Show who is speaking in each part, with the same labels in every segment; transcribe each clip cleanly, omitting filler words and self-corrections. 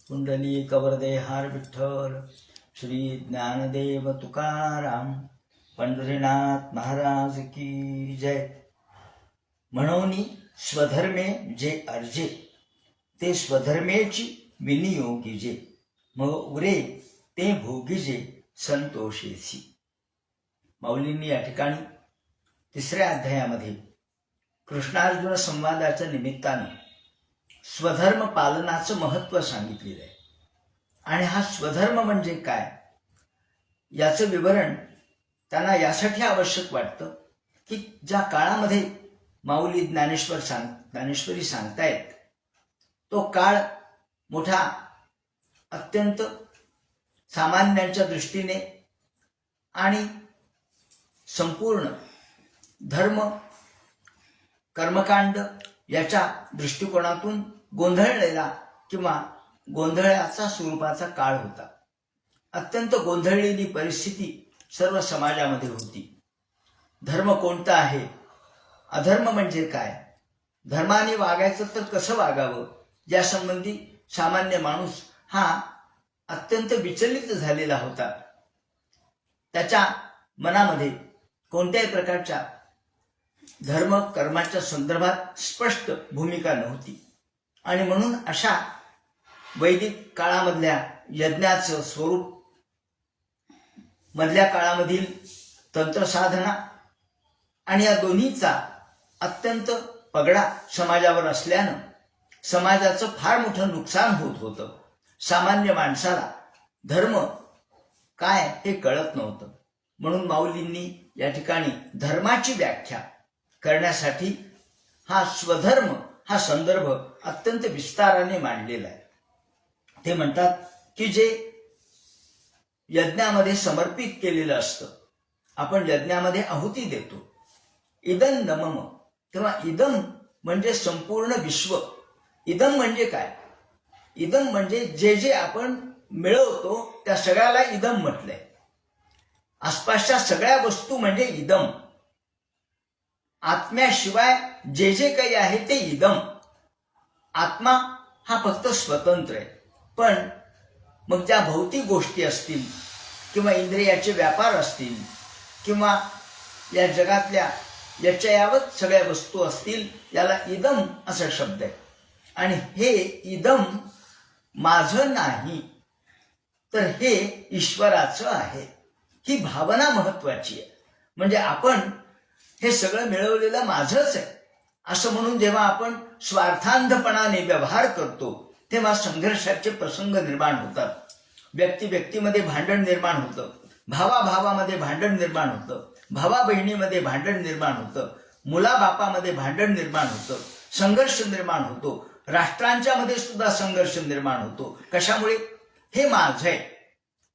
Speaker 1: पुंडलिक वरदे हार विठ्ठल. श्री ज्ञानदेव तुकाराम पंढरीनाथ महाराज की जय. म्हणून स्वधर्मे जे अर्जे ते स्वधर्मेची विनियोगिजे, मग उरे ते भोगिजे संतोषेसी. माऊलींनी या ठिकाणी 3ऱ्या अध्यायामध्ये कृष्णार्जुन संवादाच्या निमित्तानं स्वधर्म पालनाचं महत्त्व सांगितलेलं आहे. आणि हा स्वधर्म म्हणजे काय याचं विवरण त्यांना यासाठी आवश्यक वाटतं की ज्या काळामध्ये माऊली ज्ञानेश्वरी सांगतायत तो काळ मोठा अत्यंत सामान्यांच्या दृष्टीने आणि संपूर्ण धर्म कर्मकांड याच्या दृष्टिकोनातून गोंधळलेला किंवा गोंधळाचा स्वरूपाचा काळ होता. अत्यंत गोंधळलेली परिस्थिती सर्व समाजामध्ये होती. धर्म कोणता आहे, अधर्म म्हणजे काय, धर्माने वागायचं तर कसं वागावं यासंबंधी सामान्य माणूस हा अत्यंत विचलित झालेला होता. त्याच्या मनामध्ये कोणत्याही प्रकारच्या धर्म कर्माच्या संदर्भात स्पष्ट भूमिका नव्हती. आणि म्हणून अशा वैदिक काळामधल्या यज्ञाचं स्वरूप, मधल्या काळामधील तंत्रसाधना आणि या दोन्हीचा अत्यंत पगडा समाजावर असल्यानं समाजाचं फार मोठं नुकसान होत होतं. सामान्य माणसाला धर्म काय हे कळत नव्हतं. म्हणून माऊलींनी या ठिकाणी धर्माची व्याख्या करण्यासाठी हा स्वधर्म हा संदर्भ अत्यंत विस्ताराने मांडलेला आहे. ते म्हणतात की जे यज्ञामध्ये समर्पित केलेलं असतं, आपण यज्ञामध्ये आहुती देतो, इदं नमम, तेव्हा इदम म्हणजे संपूर्ण विश्व. इदम म्हणजे काय, इदम म्हणजे जे जे आपण मिळवतो त्या सगळ्याला इदम म्हटलंय. आसपासच्या सगळ्या वस्तू म्हणजे इदम. आत्म्याशिवाय जे जे काही आहे ते इदम. आत्मा हा फक्त स्वतंत्र आहे. पण मग ज्या भौतिक गोष्टी असतील किंवा इंद्रियाचे व्यापार असतील किंवा या जगातल्या याच्यायावत सगळ्या वस्तू असतील, याला इदम असा शब्द आहे. आणि हे इदम माझं नाही तर हे ईश्वराचं आहे, ही भावना महत्वाची आहे. म्हणजे आपण हे सगळं मिळवलेलं माझंच आहे असं म्हणून जेव्हा आपण स्वार्थांधपणाने व्यवहार करतो तेव्हा संघर्षाचे प्रसंग निर्माण होतात. व्यक्ती व्यक्तीमध्ये भांडण निर्माण होतं, भावा भावामध्ये भांडण निर्माण होतं, भावा बहिणीमध्ये भांडण निर्माण होतं, मुला बापामध्ये भांडण निर्माण होतं, संघर्ष निर्माण होतो, राष्ट्रांच्या मध्ये सुद्धा संघर्ष निर्माण होतो. कशामुळे, हे माझं आहे,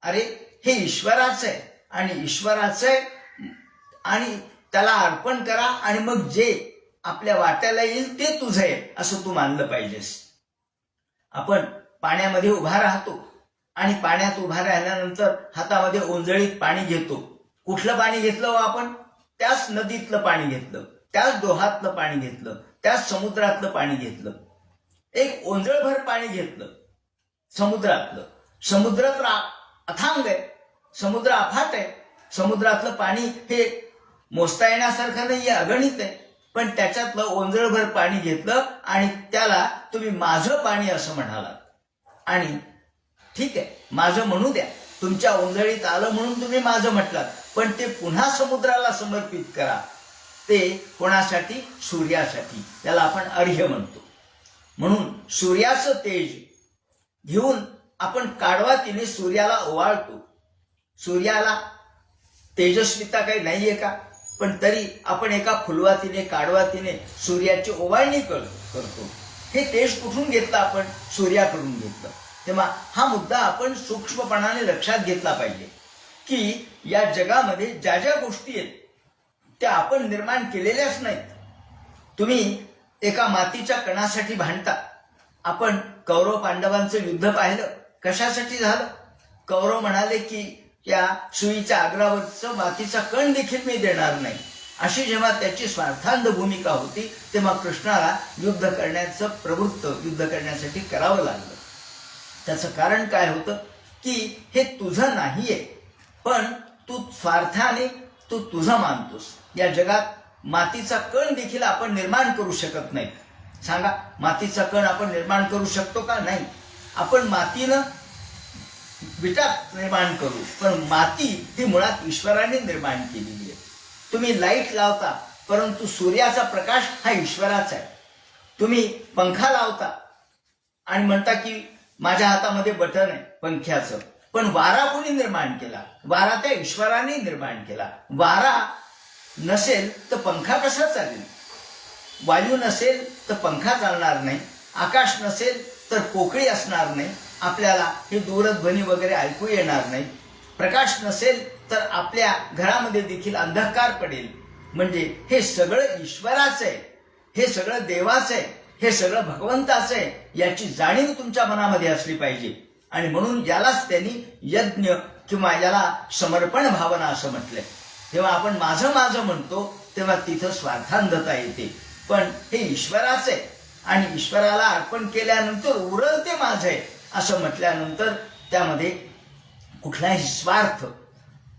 Speaker 1: अरे हे ईश्वराचं आहे आणि ईश्वराचं आहे आणि त्याला अर्पण करा आणि मग जे आपल्या वाट्याला येईल ते तुझं आहे असं तू मानलं पाहिजेस. आपण पाण्यामध्ये उभा राहतो आणि पाण्यात उभा राहिल्यानंतर हातामध्ये ओंजळीत पाणी घेतो. कुठलं पाणी घेतलं हो आपण, त्याच नदीतलं पाणी घेतलं, त्याच डोहातलं पाणी घेतलं, त्याच समुद्रातलं पाणी घेतलं. एक ओंजळभर पाणी घेतलं समुद्रातलं. समुद्र तर अथांग आहे, समुद्र अफाट आहे. समुद्रातलं पाणी हे मोजता येण्यासारखं नाही, अगणित आहे. पण त्याच्यातलं ओंजळभर पाणी घेतलं आणि त्याला तुम्ही माझं पाणी असं म्हणालात. आणि ठीक आहे, माझं म्हणू द्या, तुमच्या ओंजळीत आलं म्हणून तुम्ही माझं म्हटलात, पण ते पुन्हा समुद्राला समर्पित करा. ते कोणासाठी, सूर्यासाठी. त्याला आपण अर्घ्य म्हणतो. म्हणून सूर्याचं तेज घेऊन आपण काडवातीने सूर्याला ओवाळतो. सूर्याला तेजस्विता काही नाहीये का, पण तरी आपण एका फुलवातीने काडवातीने सूर्याची ओवाळणी करतो. हे तेज कुठून घेतलं आपण, सूर्याकडून घेतलं. तेव्हा हा मुद्दा आपण सूक्ष्मपणाने लक्षात घेतला पाहिजे की या जगामध्ये ज्या ज्या गोष्टी आहेत त्या आपण निर्माण केलेल्याच नाहीत. तुम्ही एका मातीच्या कणासाठी भांडता. आपण कौरव पांडवांचं युद्ध पाहिलं, कशासाठी झालं. कौरव म्हणाले की या सुईच्या आग्रावरचं मातीचा कण देखील मी देणार नाही. अशी जेव्हा त्याची स्वार्थांध भूमिका होती तेव्हा कृष्णाला युद्ध करण्याचं प्रवृत्त, युद्ध करण्यासाठी करावं लागलं. त्याचं कारण काय होतं की हे तुझं नाहीये, पण तू स्वार्थाने तू तुझं मानतोस. या जगात मातीचा कण देखील आपण निर्माण करू शकत नाही. सांगा, मातीचा कण आपण निर्माण करू शकतो का? नाही. आपण मातीनं विटा निर्माण करू, पण माती ही मुळात ईश्वराने निर्माण केलेली आहे. तुम्ही लाईट लावता, परंतु सूर्याचा प्रकाश हा ईश्वराचा आहे. तुम्ही पंखा लावता आणि म्हणता की माझ्या हातामध्ये बटन आहे पंख्याचं, पण वारा कोणी निर्माण केला? वारा त्या ईश्वराने निर्माण केला. वारा नसेल तर पंखा कसा चालेल? वायू नसेल तर पंखा चालणार नाही, आकाश नसेल तर पोकळी असणार नाही, आपल्याला हे दूरध्वनी वगैरे ऐकू येणार नाही. प्रकाश नसेल तर आपल्या घरामध्ये देखील अंधकार पडेल. म्हणजे हे सगळं ईश्वराचं आहे, हे सगळं देवाचं आहे, हे सगळं भगवंताचं आहे, याची जाणीव तुमच्या मनामध्ये असली पाहिजे. आणि म्हणून यालाच त्यांनी यज्ञ किंवा याला समर्पण भावना असं म्हटलंय. तेव्हा आपण माझं माझं म्हणतो तेव्हा तिथं स्वार्थांधता येते, पण हे ईश्वराचं आहे आणि ईश्वराला अर्पण केल्यानंतर उरल ते माझं आहे असं म्हटल्यानंतर त्यामध्ये कुठलाही स्वार्थ,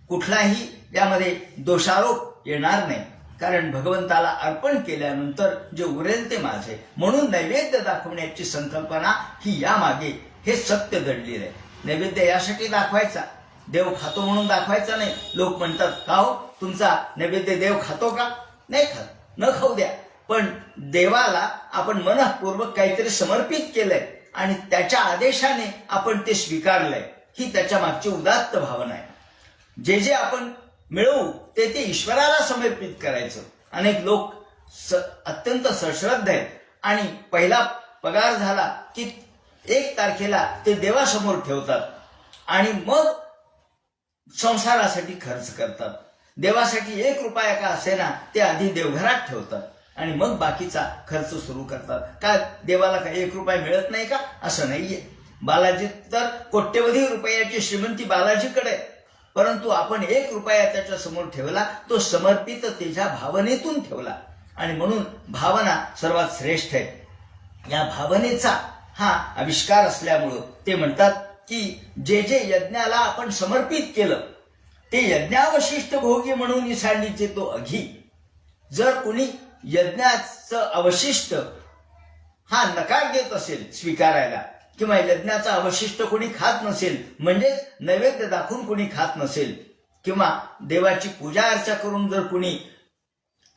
Speaker 1: कुठलाही यामध्ये दोषारोप येणार नाही. कारण भगवंताला अर्पण केल्यानंतर जे उरेल ते माझे. म्हणून नैवेद्य दाखवण्याची संकल्पना ही यामागे हे सत्य दडलेलं आहे. नैवेद्य यासाठी दाखवायचा, देव खातो म्हणून दाखवायचा नाही. लोक म्हणतात का हो तुमचा नैवेद्य देव खातो का? नाही खात, न खाऊ द्या, पण देवाला आपण मनःपूर्वक काहीतरी समर्पित केलंय आणि त्याच्या आदेशाने आपण ते स्वीकारलंय, ही त्याच्या मागची उदात्त भावना आहे. जे जे आपण मिळवू ते ते ईश्वराला समर्पित करायचं. अनेक लोक अत्यंत सश्रद्ध आहेत आणि पहिला पगार झाला की 1 तारखेला ते देवासमोर ठेवतात आणि मग संसारासाठी खर्च करतात. देवासाठी 1 रुपया का असेना ते आधी देवघरात ठेवतात आणि मग बाकीचा खर्च सुरू करतात. का देवाला का 1 रुपया मिळत नाही का? असं नाहीये. बालाजी तर कोट्यवधी रुपयाची श्रीमंती बालाजीकडे आहे, परंतु आपण 1 रुपया त्याच्या समोर ठेवला, तो समर्पित त्याच्या भावनेतून ठेवला आणि म्हणून भावना सर्वात श्रेष्ठ आहे. या भावनेचा हा आविष्कार असल्यामुळं ते म्हणतात की जे जे यज्ञाला आपण समर्पित केलं ते यज्ञावशिष्ट भोगी म्हणून निसांडीचे तो अघी. जर कुणी यज्ञाचं अवशिष्ट हा नकार देत असेल स्वीकारायला, किंवा यज्ञाचा अवशिष्ट कोणी खात नसेल, म्हणजेच नैवेद्य दाखवून कोणी खात नसेल, किंवा देवाची पूजा अर्चा करून जर कुणी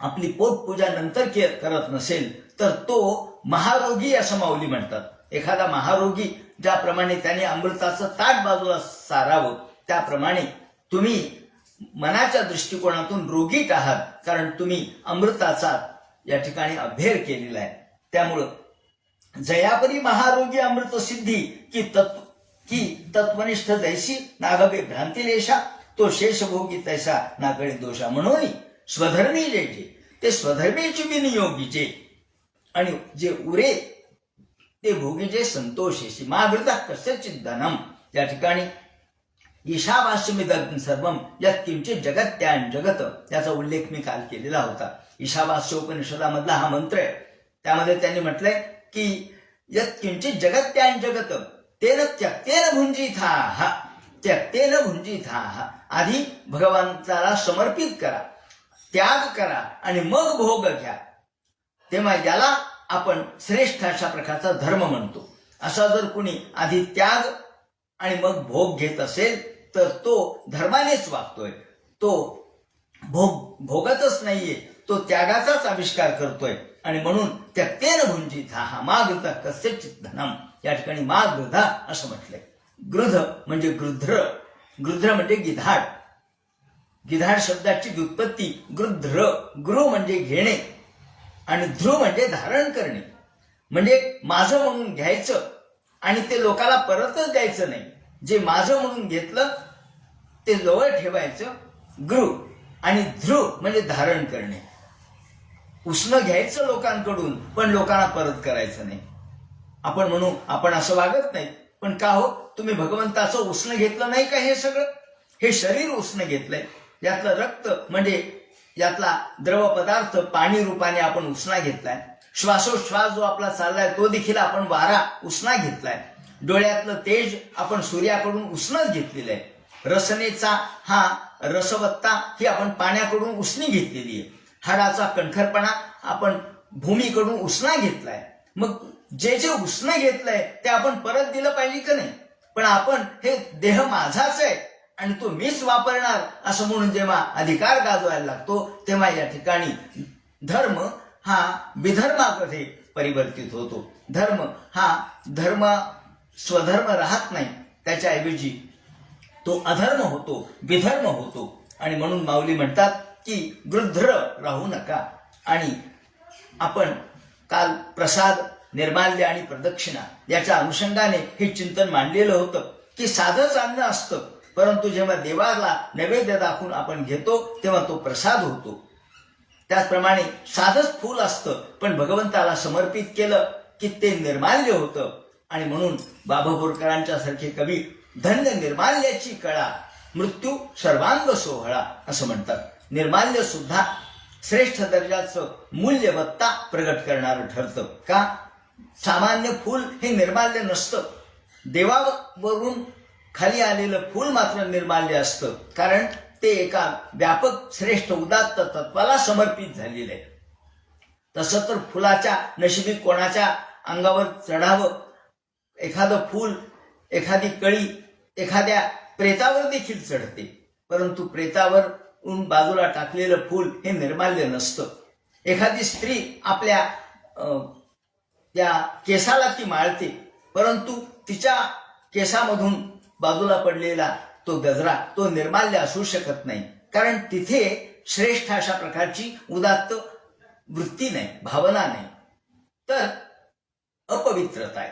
Speaker 1: आपली पोटपूजा नंतर करत नसेल, तर तो महारोगी असं माऊली म्हणतात. एखादा महारोगी ज्याप्रमाणे त्याने अमृताचं ताट बाजूला सारावं, त्याप्रमाणे तुम्ही मनाच्या दृष्टिकोनातून रोगीट आहात, कारण तुम्ही अमृताचा या ठिकाणी अभेर केलेला आहे. त्यामुळं जयापरी महारोगी अमृत सिद्धी की तत्वनिष्ठ जैसी नागवे भ्रांतिलेशा, तो शेषभोगी तैसा नागळे दोषा. म्हणून स्वधर्मी जे ते स्वधर्मीची विनियोगीचे आणि जे उरे ते भोगीचे संतोषेशी मागृता कस्यचित धनम. या ठिकाणी ईशावास्यमिदं सर्वम यत् किंचित जगत्यान जगत, याचा उल्लेख मी काल केलेला होता. ईशावास्योपनिषदामधला हा मंत्र आहे. त्यामध्ये त्यांनी म्हटलंय की यत् किंचित जगत्यान जगत तेन त्यक्तेन भुंजिथाः, त्यक्तेन भुंजिथाः. आधी भगवंताला समर्पित करा, त्याग करा आणि मग भोग घ्या. तेव्हा याला आपण श्रेष्ठ अशा प्रकारचा धर्म म्हणतो. असा जर कुणी आधी त्याग आणि मग भोग घेत असेल तर तो धर्मानेच वागतोय. तो भोगतच नाहीये, तो त्यागाचाच आविष्कार करतोय. आणि म्हणून त्यक्तेन भुंजिथाः मागृता कस्यचित धनम. या ठिकाणी मागृधा असं म्हटलंय. गृध म्हणजे गृध्र, गृध्र म्हणजे गिधाड. गिधाड शब्दाची व्युत्पत्ती गृध्र. गृह म्हणजे घेणे आणि ध्रुव म्हणजे धारण करणे. म्हणजे माझं म्हणून घ्यायचं आणि ते लोकाला परतच द्यायचं नाही. जे माझं म्हणून घेतलं ते जवळ ठेवायचं, गृह. आणि ध्रुव म्हणजे धारण करणे. उष्ण घ्यायचं लोकांकडून पण लोकांना परत करायचं नाही. आपण म्हणू आपण असं वागत नाही, पण का हो तुम्ही भगवंताचं उष्ण घेतलं नाही का? हे सगळं हे शरीर उष्ण घेतलंय. यातलं रक्त म्हणजे यातला द्रव पदार्थ पाणी रूपाने आपण उष्णा घेतलाय. श्वासोश्वास जो आपला चाललाय तो देखील आपण वारा उष्णा घेतलाय. डोळ्यातलं तेज आपण सूर्याकडून उसनच घेतलेलं आहे. रसनेचा हा रसवत्ता ही आपण पाण्याकडून उसनी घेतलेली आहे. हाडाचा कणखरपणा आपण भूमीकडून उसना घेतलाय. मग जे जे उसनं घेतलंय ते आपण परत दिलं पाहिजे का नाही? पण आपण हे देह माझाच आहे आणि तो मीच वापरणार असं म्हणून जेव्हा अधिकार गाजवायला लागतो तेव्हा या ठिकाणी धर्म हा विधर्मामध्ये परिवर्तित होतो. धर्म स्वधर्म राहत नाही, त्याच्याऐवजी तो अधर्म होतो, विधर्म होतो. आणि म्हणून माऊली म्हणतात की गृध्र राहू नका. आणि आपण काल प्रसाद, निर्माल्य आणि प्रदक्षिणा याच्या अनुषंगाने हे चिंतन मांडलेलं होतं की साधंच अन्न असतं, परंतु जेव्हा देवाला नैवेद्य दाखवून आपण घेतो तेव्हा तो प्रसाद होतो. त्याचप्रमाणे साधंच फूल असतं, पण भगवंताला समर्पित केलं की ते निर्माल्य होतं. आणि म्हणून बाबा बोरकरांच्या सारखे कवी धन्य निर्माल्याची कळा, मृत्यू सर्वांग सोहळा असं म्हणतात. निर्माल्य सुद्धा श्रेष्ठ दर्जाचं मूल्यवत्ता प्रगट करणारं ठरतं. का? सामान्य फूल हे निर्माल्य नसतं. देवावरून खाली आलेलं फूल मात्र निर्माल्य असतं, कारण ते एका व्यापक श्रेष्ठ उदात्त तत्वाला समर्पित झालेलं आहे. तसं तर फुलाच्या नशिबी कोणाच्या अंगावर चढावं? एखादं फूल, एखादी कळी एखाद्या प्रेतावर देखील चढते, परंतु प्रेतावर बाजूला टाकलेलं फूल हे निर्माल्य नसतं. एखादी स्त्री आपल्या त्या केसाला ती माळते, परंतु तिच्या केसामधून बाजूला पडलेला तो गजरा तो निर्माल्य असू शकत नाही, कारण तिथे श्रेष्ठ अशा प्रकारची उदात्त वृत्ती नाही, भावना नाही, तर अपवित्रता आहे.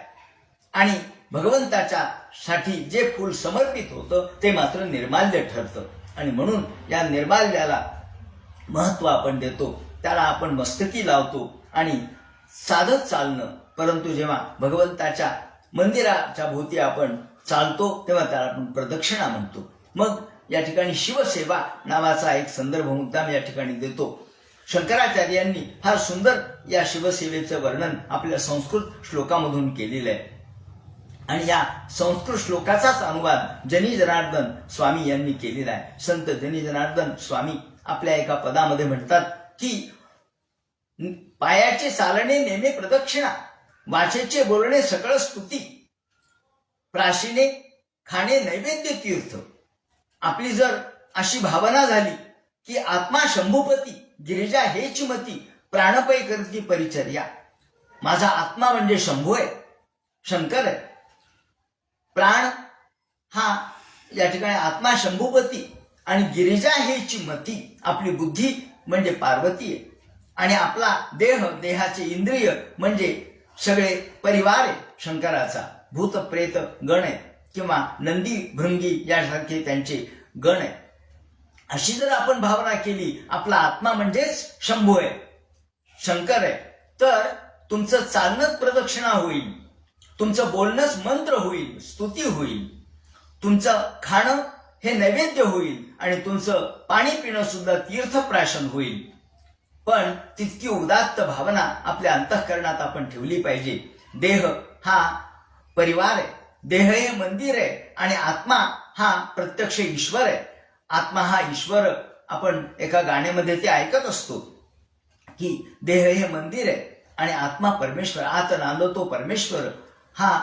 Speaker 1: आणि भगवंताच्या साठी जे फूल समर्पित होतं ते मात्र निर्माल्य ठरतं. आणि म्हणून या निर्माल्याला महत्व आपण देतो, त्याला आपण मस्तकी लावतो आणि साधत चालणं. परंतु जेव्हा भगवंताच्या मंदिराच्या भोवती आपण चालतो तेव्हा त्याला आपण प्रदक्षिणा म्हणतो. मग या ठिकाणी शिवसेवा नावाचा एक संदर्भ मुद्दाम या ठिकाणी देतो. शंकराचार्यांनी फार सुंदर या शिवसेवेचं वर्णन आपल्या संस्कृत श्लोकामधून केलेलं आहे. आणि या संस्कृत श्लोकाचाच अनुवाद जनी जनार्दन स्वामी यांनी केलेला आहे. संत जनी जनार्दन स्वामी आपल्या एका पदामध्ये म्हणतात की पायाचे चालणे नेमे प्रदक्षिणा, वाचेचे बोलणे सकळ स्तुती, प्राशीने खाणे नैवेद्य तीर्थ. आपली जर अशी भावना झाली की आत्मा शंभूपती, गिरिजा हेच मती, प्राणपै करती परिचर्या. माझा आत्मा म्हणजे शंभू आहे, शंकर आहे. प्राण हा या ठिकाणी आत्मा शंभूपती आणि गिरिजा हेची मती, आपली बुद्धी म्हणजे पार्वती आहे. आणि आपला देह, देहाचे इंद्रिय म्हणजे सगळे परिवार आहे शंकराचा. भूत प्रेत गण आहे किंवा नंदी भृंगी यासारखे त्यांचे गण आहे. अशी जर आपण भावना केली, आपला आत्मा म्हणजेच शंभू आहे, शंकर आहे, तर तुमचं चालणंच प्रदक्षिणा होईल, तुमचं बोलणंच मंत्र होईल, स्तुती होईल, तुमचं खाणं हे नैवेद्य होईल आणि तुमचं पाणी पिणं सुद्धा तीर्थप्राशन होईल. पण तितकी उदात्त भावना आपल्या अंतःकरणात आपण ठेवली पाहिजे. देह हा परिवार आहे, देह हे मंदिर आहे आणि आत्मा हा प्रत्यक्ष ईश्वर आहे. आत्मा हा ईश्वर, आपण एका गाण्यामध्ये ते ऐकत असतो की देह हे मंदिर आहे आणि आत्मा परमेश्वर, आत नांदतो परमेश्वर. हा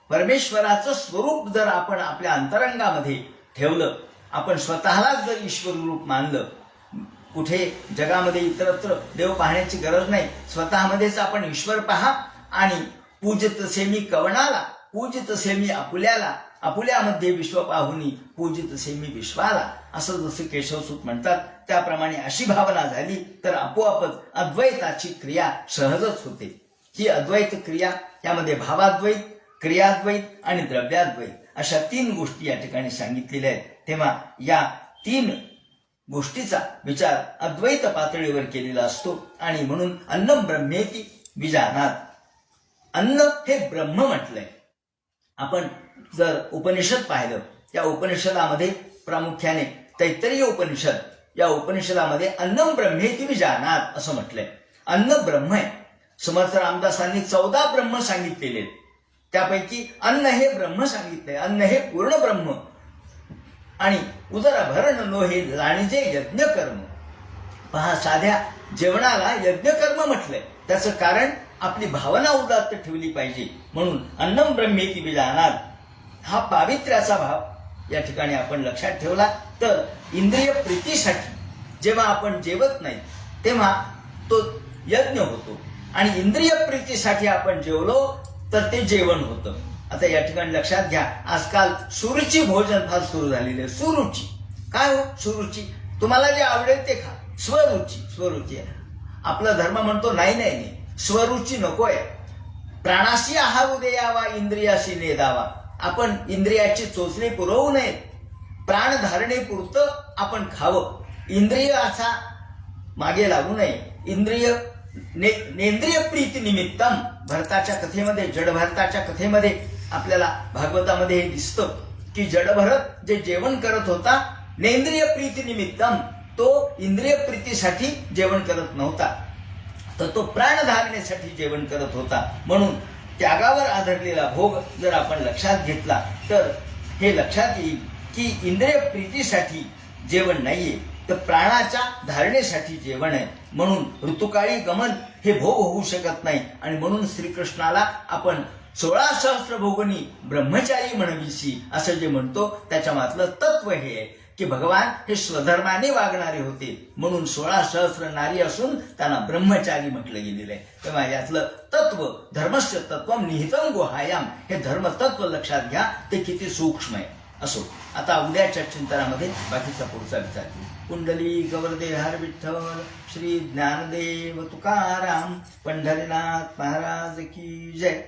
Speaker 1: परमेश्वराचं स्वरूप जर आपण आपल्या अंतरंगामध्ये ठेवलं, आपण स्वतःलाच जर ईश्वर रूप मानलं, कुठे जगामध्ये इतरत्र देव पाहण्याची गरज नाही, स्वतःमध्येच आपण ईश्वर पहा. आणि पूजित सेमी कवणाला, पूजित सेमी आपुल्याला, आपुल्यामध्ये विश्व पाहुनी, पूजित सेमी विश्वाला, असं जसं केशवसूत म्हणतात त्याप्रमाणे अशी भावना झाली तर आपोआपच अद्वैताची क्रिया सहजच होते. ही अद्वैत क्रिया, यामध्ये भावाद्वैत, क्रियाद्वैत आणि द्रव्याद्वैत अशा 3 गोष्टी या ठिकाणी सांगितलेल्या आहेत. तेव्हा या 3 गोष्टीचा विचार अद्वैत पातळीवर केलेला असतो. आणि म्हणून अन्नम ब्रह्मेति विजानात, अन्न हे ब्रह्म म्हटलंय. आपण जर उपनिषद पाहिलं, त्या उपनिषदामध्ये प्रामुख्याने तैत्तरीय उपनिषद, या उपनिषदामध्ये अन्नम ब्रह्मेति विजानात असं म्हटलंय. अन्न ब्रह्म आहे. समर्थ रामदासांनी 14 ब्रह्म सांगितलेले, त्यापैकी अन्न हे ब्रह्म सांगितलंय, अन्न हे पूर्ण ब्रह्म. आणि उदरभरण नो हे जाणीजे यज्ञ कर्म. पहा, साध्या जेवणाला यज्ञ कर्म म्हटलंय. त्याचं कारण आपली भावना उदात्त ठेवली पाहिजे. म्हणून अन्नम ब्रह्मेति विजानात हा पावित्र्याचा भाव या ठिकाणी आपण लक्षात ठेवला तर इंद्रिय प्रीतीसाठी जेव्हा आपण जेवत नाही तेव्हा तो यज्ञ होतो, आणि इंद्रिय प्रीतीसाठी आपण जेवलो तर ते जेवण होतं. आता या ठिकाणी लक्षात घ्या, आजकाल सुरुची भोजन फार सुरू झालेले आहे. सुरुची काय हो? सुरुची तुम्हाला जे आवडेल ते खा. स्वरुची आपला धर्म म्हणतो नाही नाही नाही, स्वरुची नकोय. प्राणाशी आहार द्यावा, इंद्रियाशी नेदावा. आपण इंद्रियाची चोचणी पुरवू नये, प्राण धारणे पुरतं आपण खावं. इंद्रियाचा मागे लागू नये. नेंद्रिय प्रीती निमित्तम भरताच्या कथेमध्ये, जडभरताच्या कथेमध्ये आपल्याला भागवतामध्ये हे दिसतं की जडभरत जे जेवण करत होता नेंद्रिय प्रीती निमित्तम, तो इंद्रिय प्रीतीसाठी जेवण करत नव्हता, तर तो प्राण धारणेसाठी जेवण करत होता. म्हणून त्यागावर आधारलेला भोग जर आपण लक्षात घेतला तर हे लक्षात येईल की इंद्रिय प्रीतीसाठी जेवण नाहीये, तर प्राणाच्या धारणेसाठी जेवण आहे. म्हणून ऋतुकाळी गमन हे भोग होऊ शकत नाही, आणि म्हणून श्रीकृष्णाला आपण 16 सहस्र भोगनी ब्रह्मचारी म्हणविसी असं जे म्हणतो त्याच्या मागलं तत्व हे आहे की भगवान हे स्वधर्माने वागणारे होते, म्हणून 16 सहस्र नारी असून त्यांना ब्रह्मचारी म्हटलं गेलेलं आहे. तेव्हा यातलं तत्व, धर्मस्य तत्वम निहितम गुहायाम, हे धर्मतत्व लक्षात घ्या, ते किती सूक्ष्म आहे. असो, आता उद्याच्या चिंतनामध्ये बाकीचा पुढचा विचार करू. कुंडली गवर्दे हर विठ्ठल श्री ज्ञानदेव तुकाराम पंढरीनाथ महाराज की जय.